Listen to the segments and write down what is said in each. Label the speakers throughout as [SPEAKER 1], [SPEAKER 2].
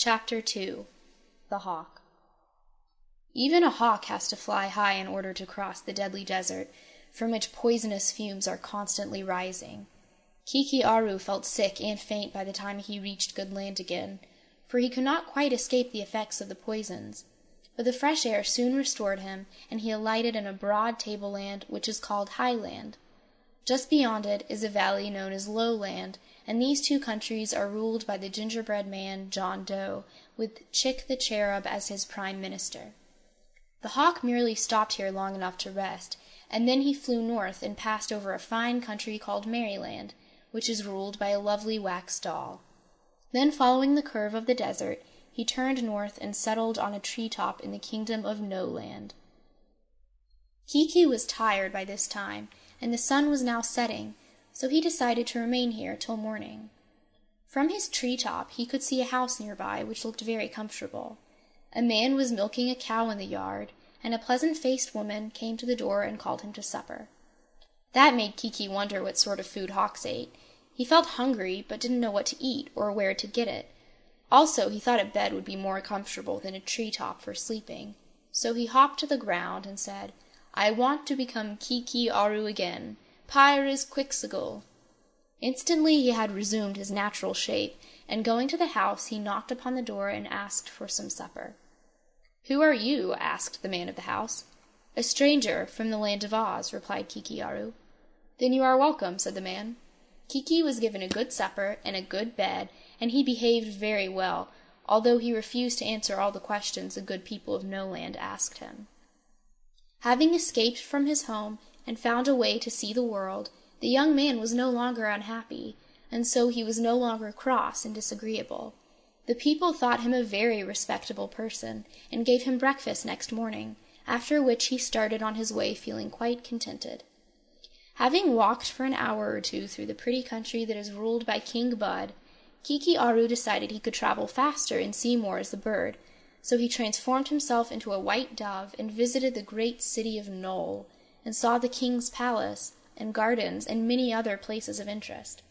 [SPEAKER 1] Chapter 2 The Hawk Even a hawk has to fly high in order to cross the deadly desert, from which poisonous fumes are constantly rising. Kiki-Aru felt sick and faint by the time he reached good land again, for he could not quite escape the effects of the poisons. But the fresh air soon restored him, and he alighted in a broad tableland which is called Highland. Just beyond it is a valley known as Lowland, and these two countries are ruled by the gingerbread man John Doe, with Chick the Cherub as his prime minister. The hawk merely stopped here long enough to rest, and then he flew north and passed over a fine country called Merryland, which is ruled by a lovely wax doll. Then, following the curve of the desert, he turned north and settled on a treetop in the kingdom of No-Land. Kiki was tired by this time, and the sun was now setting, so he decided to remain here till morning. From his treetop he could see a house nearby which looked very comfortable. A man was milking a cow in the yard, and a pleasant-faced woman came to the door and called him to supper. That made Kiki wonder what sort of food hawks ate. He felt hungry, but didn't know what to eat or where to get it. Also, he thought a bed would be more comfortable than a treetop for sleeping. So he hopped to the ground and said, "I want to become Kiki-Aru again. Pyrzqxgl." Instantly he had resumed his natural shape, and going to the house he knocked upon the door and asked for some supper. "Who are you?" asked the man of the house. "A stranger from the land of Oz," replied Kiki-Aru. "Then you are welcome," said the man. Kiki was given a good supper and a good bed, and he behaved very well, although he refused to answer all the questions the good people of No-Land asked him. Having escaped from his home and found a way to see the world, the young man was no longer unhappy, and so he was no longer cross and disagreeable. The people thought him a very respectable person, and gave him breakfast next morning, after which he started on his way feeling quite contented. Having walked for an hour or two through the pretty country that is ruled by King Bud, Kiki-Aru decided he could travel faster and see more as a bird, so he transformed himself into a white dove and visited the great city of Nole, and saw the king's palace and gardens and many other places of interest.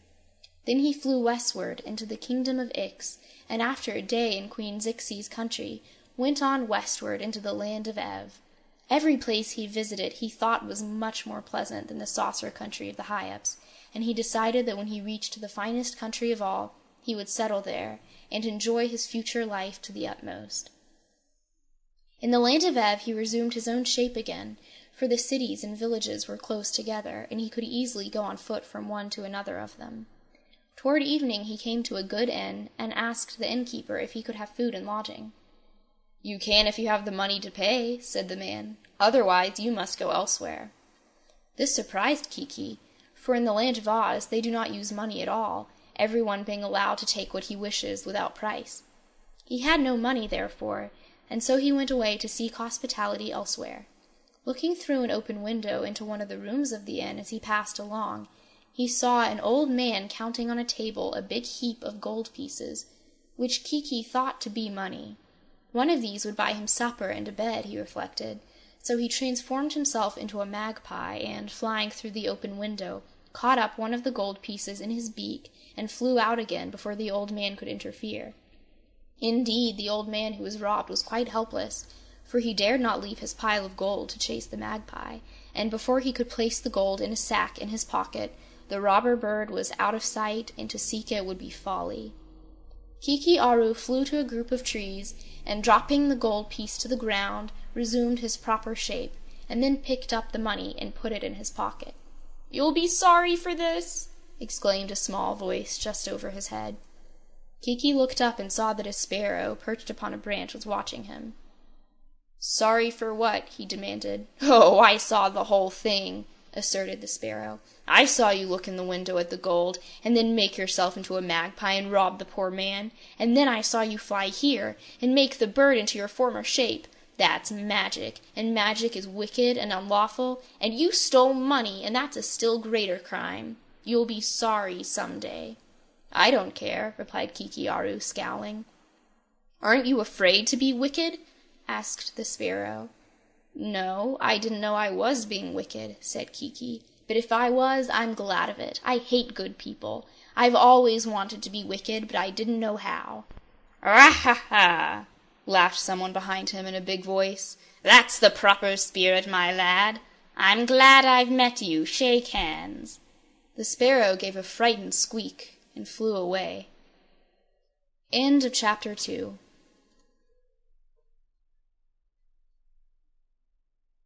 [SPEAKER 1] Then he flew westward into the kingdom of Ix, and after a day in Queen Zixi's country, went on westward into the land of Ev. Every place he visited he thought was much more pleasant than the saucer country of the Hyups, and he decided that when he reached the finest country of all, he would settle there, and enjoy his future life to the utmost. In the land of Ev he resumed his own shape again, for the cities and villages were close together, and he could easily go on foot from one to another of them. Toward evening he came to a good inn, and asked the innkeeper if he could have food and lodging. "You can if you have the money to pay," said the man. "Otherwise you must go elsewhere." This surprised Kiki, for in the land of Oz they do not use money at all, everyone being allowed to take what he wishes without price. He had no money, therefore, and so he went away to seek hospitality elsewhere. Looking through an open window into one of the rooms of the inn as he passed along, he saw an old man counting on a table a big heap of gold pieces, which Kiki thought to be money. One of these would buy him supper and a bed, he reflected, so he transformed himself into a magpie and, flying through the open window, caught up one of the gold pieces in his beak and flew out again before the old man could interfere. Indeed, the old man who was robbed was quite helpless, for he dared not leave his pile of gold to chase the magpie, and before he could place the gold in a sack in his pocket, the robber bird was out of sight, and to seek it would be folly. Kiki-Aru flew to a group of trees, and dropping the gold piece to the ground, resumed his proper shape, and then picked up the money and put it in his pocket. "You'll be sorry for this!" exclaimed a small voice just over his head. Kiki looked up and saw that a sparrow, perched upon a branch, was watching him. "Sorry for what?" he demanded. "Oh, I saw the whole thing," asserted the sparrow. "I saw you look in the window at the gold, and then make yourself into a magpie and rob the poor man, and then I saw you fly here, and make the bird into your former shape. That's magic, and magic is wicked and unlawful, and you stole money, and that's a still greater crime. You'll be sorry some day." "I don't care," replied Kiki-Aru, scowling. "Aren't you afraid to be wicked?" asked the sparrow. "No, I didn't know I was being wicked," said Kiki. "But if I was, I'm glad of it. I hate good people. I've always wanted to be wicked, but I didn't know how." "Ah-ha-ha!" laughed someone behind him in a big voice. "That's the proper spirit, my lad. I'm glad I've met you. Shake hands." The sparrow gave a frightened squeak and flew away. End of Chapter 2.